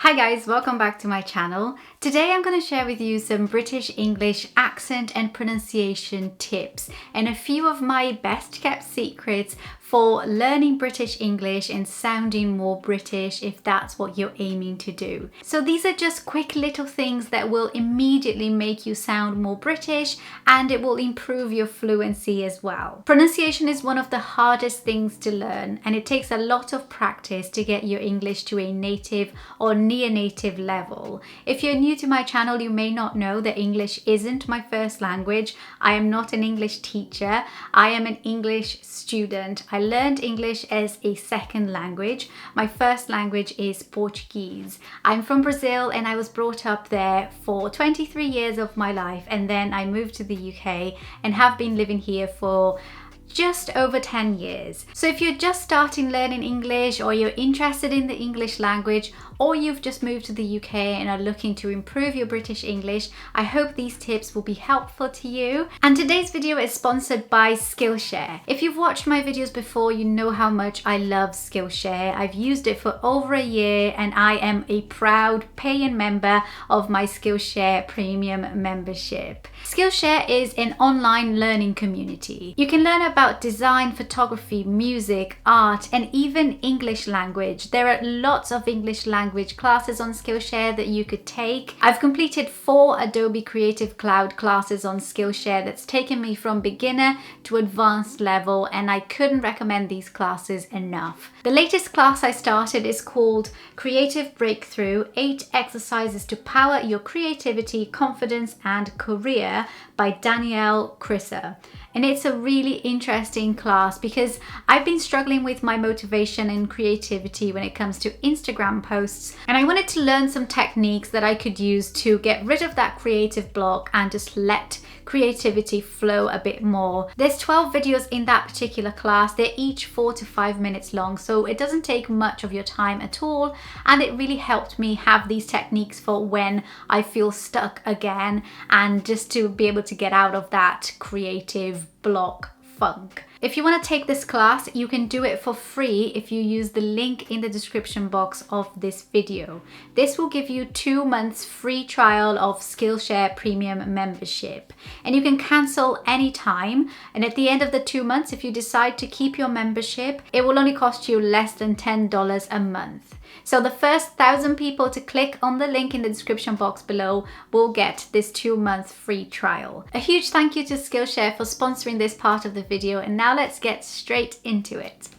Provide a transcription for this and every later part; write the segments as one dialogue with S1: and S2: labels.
S1: Hi guys, welcome back to my channel. Today I'm going to share with you some British English accent and pronunciation tips and a few of my best kept secrets for learning British English and sounding more British if that's what you're aiming to do. So these are just quick little things that will immediately make you sound more British and it will improve your fluency as well. Pronunciation is one of the hardest things to learn and it takes a lot of practice to get your English to a native or near native level. If you're new to my channel, you may not know that English isn't my first language. I am not an English teacher. I am an English student. I learned English as a second language. My first language is Portuguese. I'm from Brazil and I was brought up there for 23 years of my life, and then I moved to the UK and have been living here for just over 10 years. So if you're just starting learning English, or you're interested in the English language, or you've just moved to the UK and are looking to improve your British English, I hope these tips will be helpful to you. And today's video is sponsored by Skillshare. If you've watched my videos before, you know how much I love Skillshare. I've used it for over a year and I am a proud paying member of my Skillshare premium membership. Skillshare is an online learning community. You can learn about design, photography, music, art, and even English language. There are lots of English language classes on Skillshare that you could take. I've completed 4 Adobe Creative Cloud classes on Skillshare that's taken me from beginner to advanced level, and I couldn't recommend these classes enough. The latest class I started is called Creative Breakthrough: 8 Exercises to Power Your Creativity, Confidence and Career by Danielle Crisser. And it's a really interesting class because I've been struggling with my motivation and creativity when it comes to Instagram posts, and I wanted to learn some techniques that I could use to get rid of that creative block and just let creativity flow a bit more. There's 12 videos in that particular class. They're each 4 to 5 minutes long, so it doesn't take much of your time at all, and it really helped me have these techniques for when I feel stuck again and just to be able to get out of that creative block funk. If you want to take this class, you can do it for free if you use the link in the description box of this video. This will give you 2 months free trial of Skillshare premium membership, and you can cancel anytime. And at the end of the 2 months, if you decide to keep your membership, it will only cost you less than $10 a month. So the first 1,000 people to click on the link in the description box below will get this 2-month free trial. A huge thank you to Skillshare for sponsoring this part of the video, and now let's get straight into it.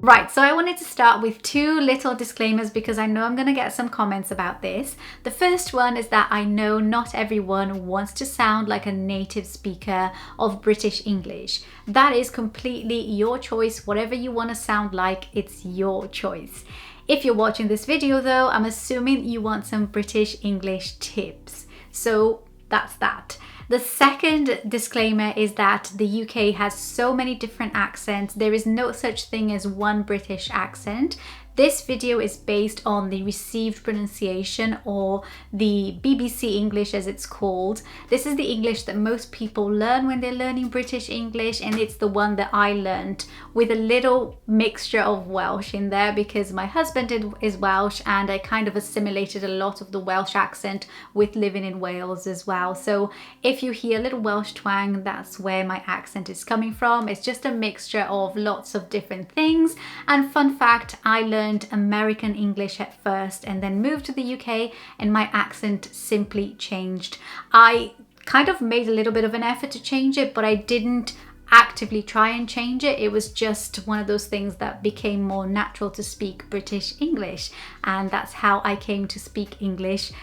S1: Right, so I wanted to start with 2 little disclaimers because I know I'm going to get some comments about this. The first one is that I know not everyone wants to sound like a native speaker of British English. That is completely your choice. Whatever you want to sound like, it's your choice. If you're watching this video though, I'm assuming you want some British English tips. So that's that. The second disclaimer is that the UK has so many different accents. There is no such thing as one British accent. This video is based on the received pronunciation, or the BBC English as it's called. This is the English that most people learn when they're learning British English, and it's the one that I learned with a little mixture of Welsh in there because my husband is Welsh and I kind of assimilated a lot of the Welsh accent with living in Wales as well. So if you hear a little Welsh twang, that's where my accent is coming from. It's just a mixture of lots of different things. And fun fact, I learned American English at first and then moved to the UK and my accent simply changed. I kind of made a little bit of an effort to change it, but I didn't actively try and change it. It was just one of those things that became more natural to speak British English, and that's how I came to speak English,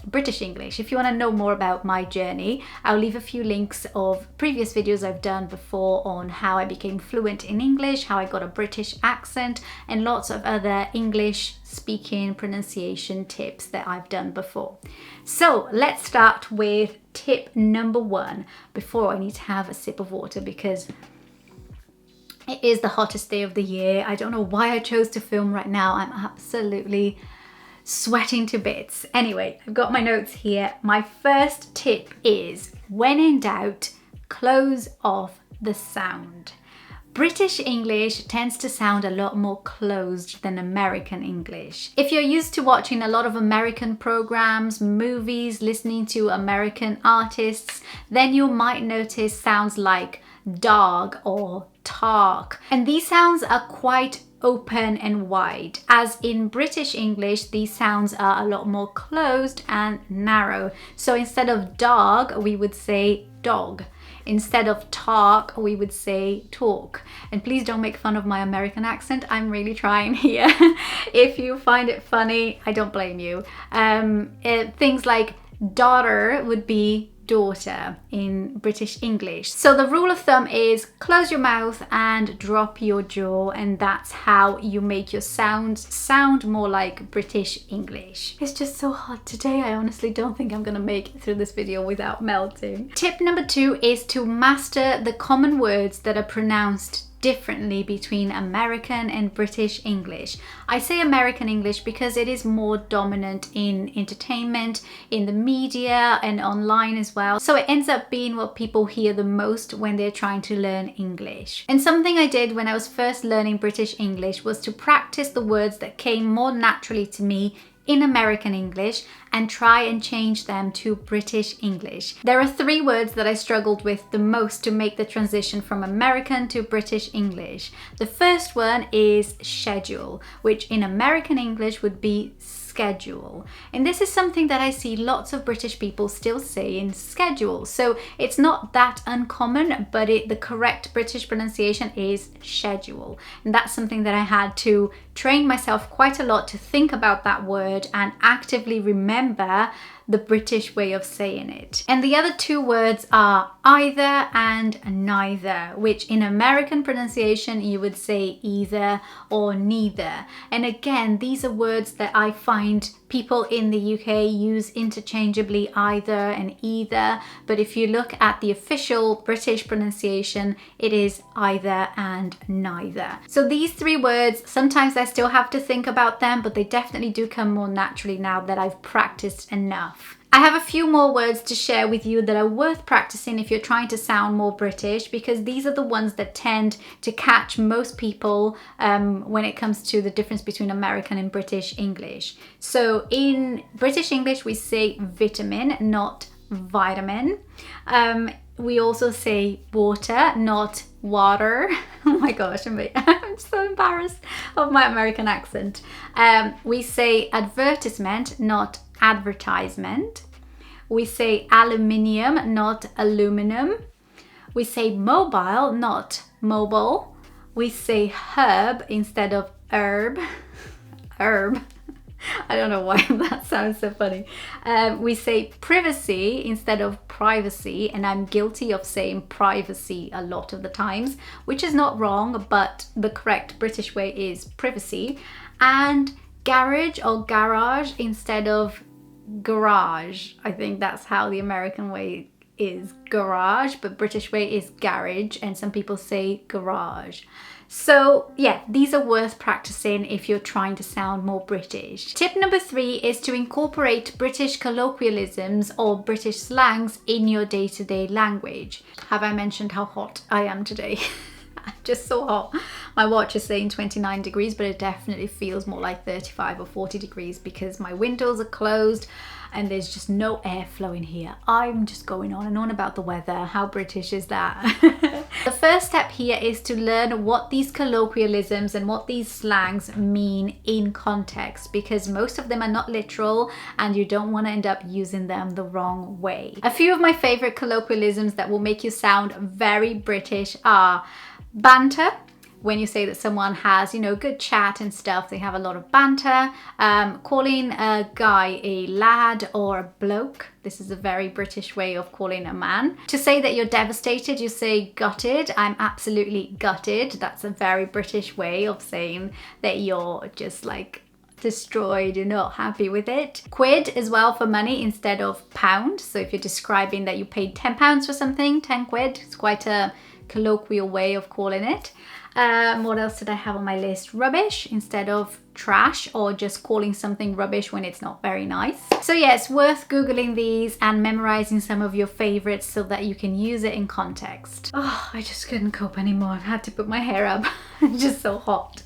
S1: British English. If you want to know more about my journey, I'll leave a few links of previous videos I've done before on how I became fluent in English, how I got a British accent, and lots of other English speaking pronunciation tips that I've done before. So let's start with tip number 1 before I need to have a sip of water because it is the hottest day of the year. I don't know why I chose to film right now. I'm absolutely sweating to bits. Anyway, I've got my notes here. My first tip is, when in doubt, close off the sound. British English tends to sound a lot more closed than American English. If you're used to watching a lot of American programs, movies, listening to American artists, then you might notice sounds like dog or talk. And these sounds are quite open and wide, as in British English these sounds are a lot more closed and narrow. So instead of dog we would say dog. Instead of talk, we would say talk. And please don't make fun of my American accent. I'm really trying here. If you find it funny, I don't blame you. Things like daughter would be daughter in British English. So the rule of thumb is close your mouth and drop your jaw, and that's how you make your sounds sound more like British English. It's just so hot today. I honestly don't think I'm gonna make it through this video without melting. Tip number 2 is to master the common words that are pronounced differently between American and British English. I say American English because it is more dominant in entertainment, in the media and online as well. So it ends up being what people hear the most when they're trying to learn English. And something I did when I was first learning British English was to practice the words that came more naturally to me in American English and try and change them to British English. There are 3 words that I struggled with the most to make the transition from American to British English. The first one is schedule, which in American English would be schedule. And this is something that I see lots of British people still say in schedule. So it's not that uncommon, but the correct British pronunciation is schedule. And that's something that I had to train myself quite a lot to think about that word and actively remember the British way of saying it. And the other 2 words are either and neither, which in American pronunciation you would say either or neither. And again, these are words that I find people in the UK use interchangeably, either and either, but if you look at the official British pronunciation, it is either and neither. So these 3 words, sometimes I still have to think about them, but they definitely do come more naturally now that I've practiced enough. I have a few more words to share with you that are worth practicing if you're trying to sound more British, because these are the ones that tend to catch most people when it comes to the difference between American and British English. So in British English we say vitamin, not vitamin. We also say water, not water. Oh my gosh, I'm so embarrassed of my American accent. We say advertisement, not advertisement. We say aluminium, not aluminum. We say mobile, not mobile. We say herb instead of herb. Herb. I don't know why that sounds so funny. We say privacy instead of privacy, and I'm guilty of saying privacy a lot of the times, which is not wrong, but the correct British way is privacy. And garage or garage instead of garage. I think that's how the American way is garage, but British way is garage, and some people say garage. So yeah, these are worth practicing if you're trying to sound more British. Tip number 3 is to incorporate British colloquialisms or British slangs in your day-to-day language. Have I mentioned how hot I am today? I'm just so hot. My watch is saying 29 degrees, but it definitely feels more like 35 or 40 degrees because my windows are closed and there's just no airflow in here. I'm just going on and on about the weather. How British is that? The first step here is to learn what these colloquialisms and what these slangs mean in context, because most of them are not literal and you don't want to end up using them the wrong way. A few of my favorite colloquialisms that will make you sound very British are banter. When you say that someone has, you know, good chat and stuff, they have a lot of banter. Calling a guy a lad or a bloke. This is a very British way of calling a man. To say that you're devastated, you say gutted. I'm absolutely gutted. That's a very British way of saying that you're just like destroyed, you're not happy with it. Quid as well for money instead of pound. So if you're describing that you paid £10 for something, 10 quid, it's quite a colloquial way of calling it. What else did I have on my list? Rubbish instead of trash, or just calling something rubbish when it's not very nice. So yeah, it's worth Googling these and memorizing some of your favorites so that you can use it in context. Oh, I just couldn't cope anymore. I've had to put my hair up. It's just so hot.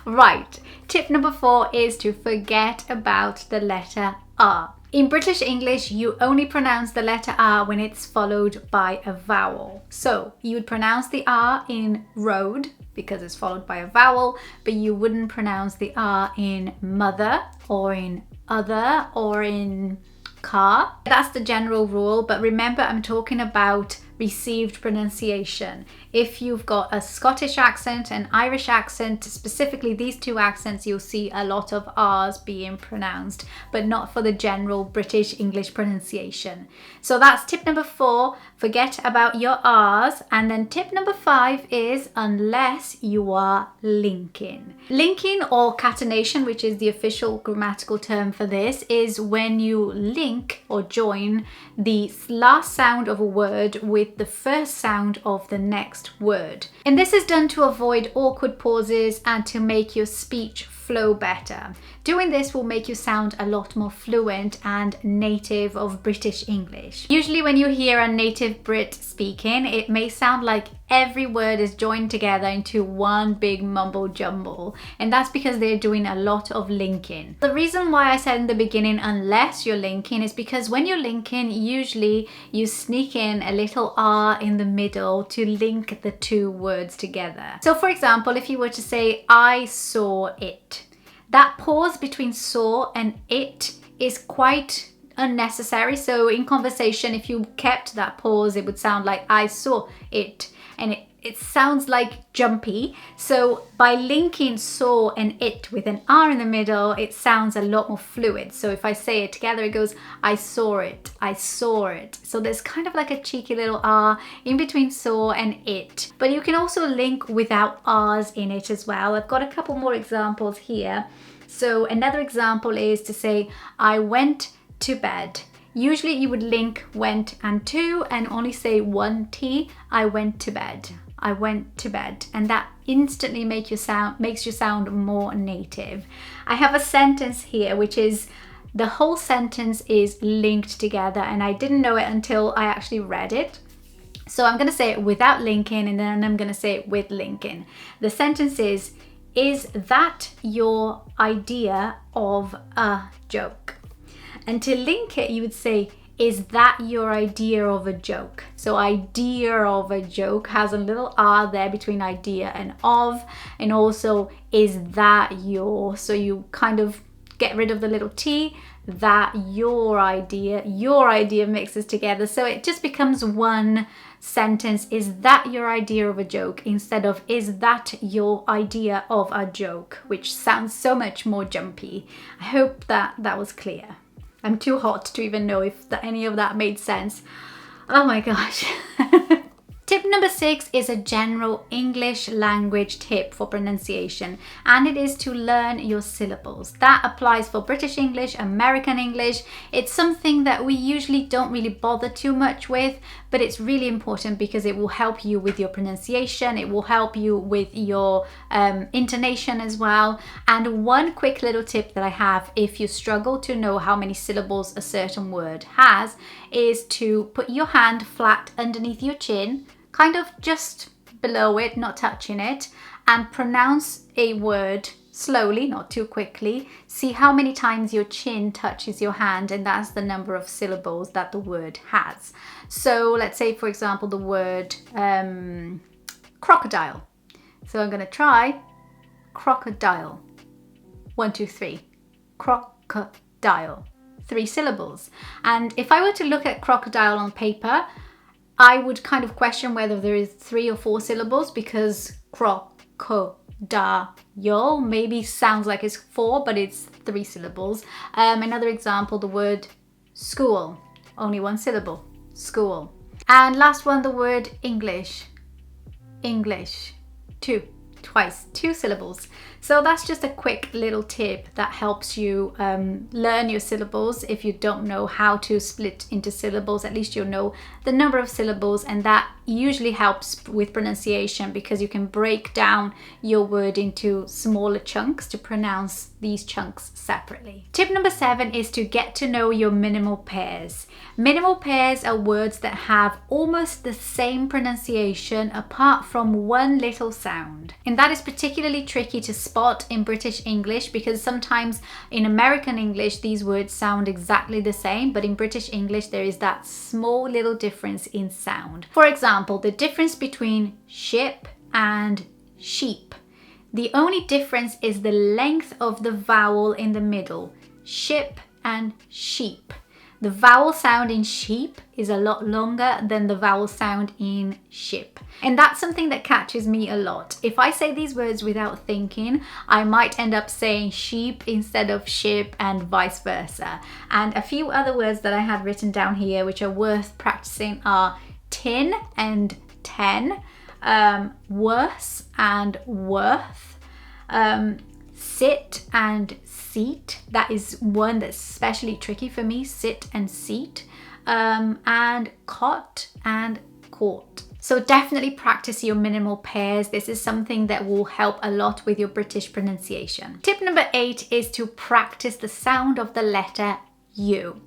S1: Right, tip number 4 is to forget about the letter R. In British English, you only pronounce the letter R when it's followed by a vowel. So you would pronounce the R in road because it's followed by a vowel, but you wouldn't pronounce the R in mother or in other or in car. That's the general rule, but remember, I'm talking about received pronunciation. If you've got a Scottish accent, an Irish accent, specifically these two accents, you'll see a lot of R's being pronounced, but not for the general British English pronunciation. So that's tip number 4, forget about your R's. And then tip number 5 is unless you are linking. Linking or catenation, which is the official grammatical term for this, is when you link or join the last sound of a word with the first sound of the next word. And this is done to avoid awkward pauses and to make your speech flow better. Doing this will make you sound a lot more fluent and native of British English. Usually when you hear a native Brit speaking, it may sound like every word is joined together into one big mumble jumble, and that's because they're doing a lot of linking. The reason why I said in the beginning unless you're linking is because when you're linking, usually you sneak in a little R in the middle to link the two words together. So for example, if you were to say I saw it, that pause between saw and it is quite unnecessary. So in conversation, if you kept that pause, it would sound like I saw it, and it sounds like jumpy. So by linking saw and it with an R in the middle, it sounds a lot more fluid. So if I say it together, it goes I saw it, I saw it. So there's kind of like a cheeky little R in between saw and it. But you can also link without R's in it as well. I've got a couple more examples here. So another example is to say I went to bed. Usually you would link went and to and only say one T. I went to bed. I went to bed, and that instantly makes you sound more native. I have a sentence here which is the whole sentence is linked together, and I didn't know it until I actually read it. So I'm going to say it without linking, and then I'm going to say it with linking. The sentence is that your idea of a joke? And to link it, you would say, is that your idea of a joke? So idea of a joke has a little R there between idea and of, and also is that your, so you kind of get rid of the little T, that your idea mixes together. So it just becomes one sentence, is that your idea of a joke, instead of is that your idea of a joke, which sounds so much more jumpy. I hope that was clear. I'm too hot to even know if any of that made sense. Oh my gosh. Tip number 6 is a general English language tip for pronunciation, and it is to learn your syllables. That applies for British English, American English. It's something that we usually don't really bother too much with, but it's really important because it will help you with your pronunciation. It will help you with your intonation as well. And one quick little tip that I have, if you struggle to know how many syllables a certain word has, is to put your hand flat underneath your chin, kind of just below it, not touching it, and pronounce a word slowly, not too quickly. See how many times your chin touches your hand, and that's the number of syllables that the word has. So let's say, for example, the word crocodile. So I'm going to try crocodile. 1, 2, 3. Crocodile. 3 syllables. And if I were to look at crocodile on paper, I would kind of question whether there is 3 or 4 syllables, because crocodile maybe sounds like it's 4, but it's 3 syllables. Another example, the word school, only 1 syllable, school. And last one, the word English, 2 twice, 2 syllables. So that's just a quick little tip that helps you learn your syllables. If you don't know how to split into syllables, at least you'll know the number of syllables, and that usually helps with pronunciation because you can break down your word into smaller chunks to pronounce these chunks separately. Tip number 7 is to get to know your minimal pairs. Minimal pairs are words that have almost the same pronunciation apart from one little sound. And that is particularly tricky to spot in British English because sometimes in American English these words sound exactly the same, but in British English there is that small little difference in sound. For example, the difference between ship and sheep. The only difference is the length of the vowel in the middle. Ship and sheep. The vowel sound in sheep is a lot longer than the vowel sound in ship. And that's something that catches me a lot. If I say these words without thinking, I might end up saying sheep instead of ship and vice versa. And a few other words that I had written down here which are worth practicing are tin and ten, worse and worth, sit and seat. That is one that's especially tricky for me, sit and seat, and cot and court. So definitely practice your minimal pairs. This is something that will help a lot with your British pronunciation. Tip number 8 is to practice the sound of the letter U.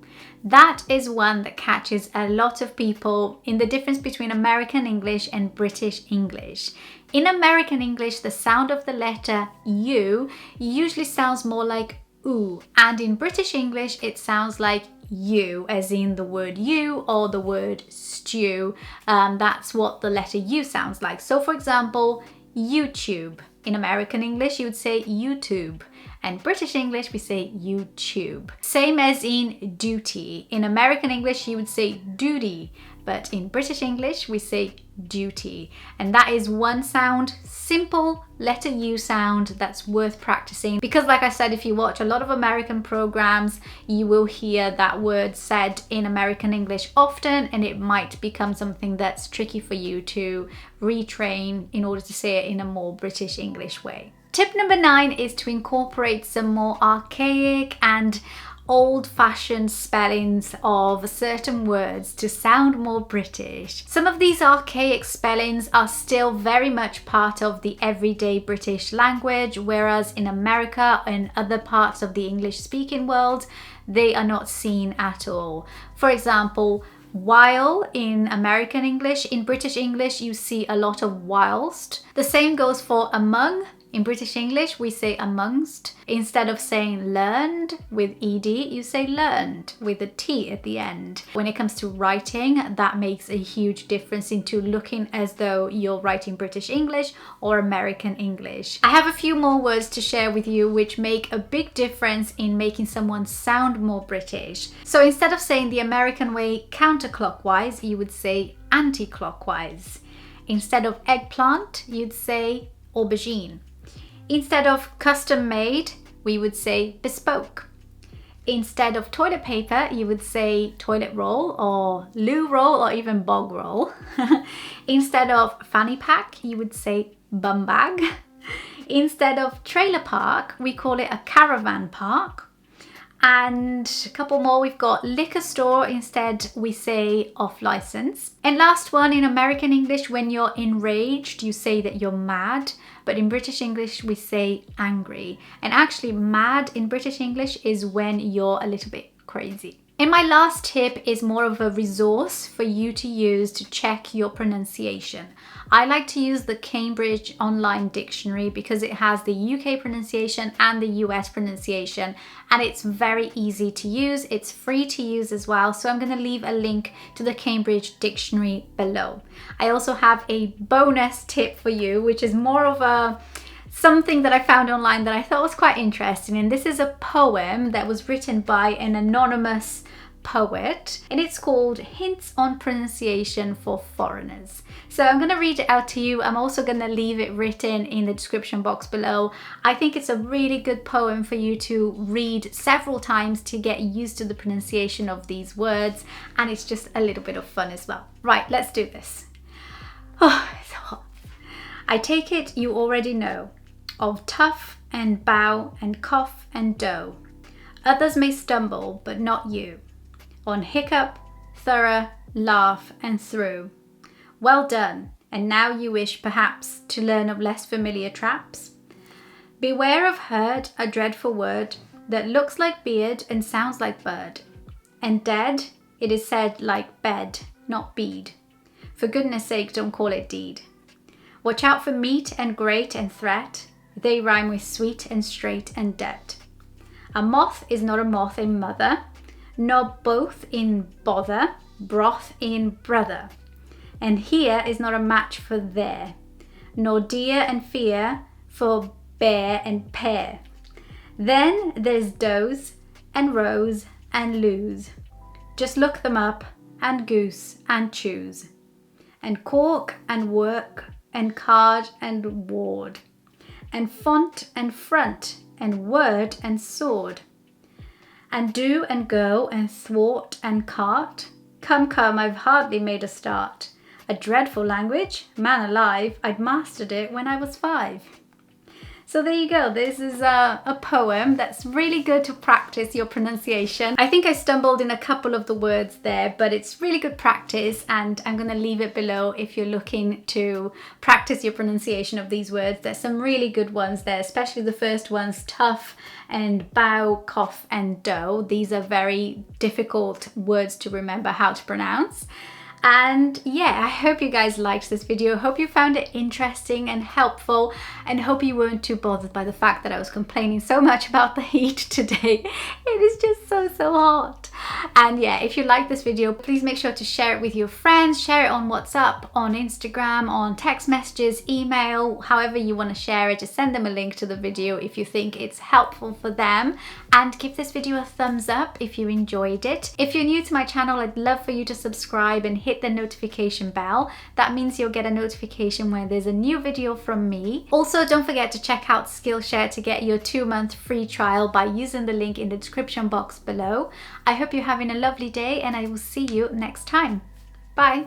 S1: That is one that catches a lot of people in the difference between American English and British English. In American English, the sound of the letter U usually sounds more like ooh, and in British English it sounds like you, as in the word you or the word stew. That's what the letter U sounds like. So for example, YouTube. In American English you would say YouTube, and British English we say YouTube. Same as in duty. In American English you would say duty, but in British English we say duty. And that is one sound, simple letter U sound that's worth practicing because like I said, if you watch a lot of American programs you will hear that word said in American English often, and it might become something that's tricky for you to retrain in order to say it in a more British English way. Tip number 9 is to incorporate some more archaic and old-fashioned spellings of certain words to sound more British. Some of these archaic spellings are still very much part of the everyday British language, whereas in America and other parts of the English-speaking world, they are not seen at all. For example, while in American English, in British English you see a lot of whilst. The same goes for among. In British English, we say amongst. Instead of saying learned with ed, you say learned with a t at the end. When it comes to writing, that makes a huge difference into looking as though you're writing British English or American English. I have a few more words to share with you which make a big difference in making someone sound more British. So instead of saying the American way counterclockwise, you would say anti-clockwise. Instead of eggplant, you'd say aubergine. Instead of custom made, we would say bespoke. Instead of toilet paper, you would say toilet roll or loo roll or even bog roll. Instead of fanny pack, you would say bum bag. Instead of trailer park, we call it a caravan park. And a couple more, we've got liquor store, instead we say off license. And last one, in American English, when you're enraged, you say that you're mad. But in British English, we say angry. And actually mad in British English is when you're a little bit crazy. And my last tip is more of a resource for you to use to check your pronunciation. I like to use the Cambridge Online Dictionary because it has the UK pronunciation and the US pronunciation, and it's very easy to use. It's free to use as well, so I'm going to leave a link to the Cambridge Dictionary below. I also have a bonus tip for you, which is more of something that I found online that I thought was quite interesting, and this is a poem that was written by an anonymous poet, and it's called Hints on Pronunciation for Foreigners. So I'm going to read it out to you. I'm also going to leave it written in the description box below. I think it's a really good poem for you to read several times to get used to the pronunciation of these words, and it's just a little bit of fun as well. Right, let's do this. Oh, it's hot. I take it you already know of tough and bough and cough and dough. Others may stumble, but not you. On hiccup, thorough, laugh and through. Well done, and now you wish perhaps to learn of less familiar traps? Beware of herd, a dreadful word that looks like beard and sounds like bird. And dead, it is said like bed, not bead. For goodness sake, don't call it deed. Watch out for meat and great and threat. They rhyme with sweet and straight and debt. A moth is not a moth in mother, nor both in bother, broth in brother. And here is not a match for there, nor dear and fear for bear and pear. Then there's does and rose and lose. Just look them up, and goose and choose. And cork and work and card and ward. And font and front and word and sword. And do and go and thwart and cart. Come, come, I've hardly made a start. A dreadful language, man alive, I'd mastered it when I was 5. So there you go, this is a poem that's really good to practice your pronunciation. I think I stumbled in a couple of the words there, but it's really good practice, and I'm gonna leave it below if you're looking to practice your pronunciation of these words. There's some really good ones there, especially the first ones, tough and bough, cough and dough. These are very difficult words to remember how to pronounce. And yeah, I hope you guys liked this video. Hope you found it interesting and helpful, and hope you weren't too bothered by the fact that I was complaining so much about the heat today. It is just so hot. And yeah, if you like this video, please make sure to share it with your friends, share it on WhatsApp, on Instagram, on text messages, email, however you want to share it. Just send them a link to the video if you think it's helpful for them, and give this video a thumbs up if you enjoyed it. If you're new to my channel, I'd love for you to subscribe and hit the notification bell. That means you'll get a notification when there's a new video from me. Also, don't forget to check out Skillshare to get your 2-month free trial by using the link in the description box below. I hope you're having a lovely day, and I will see you next time. Bye!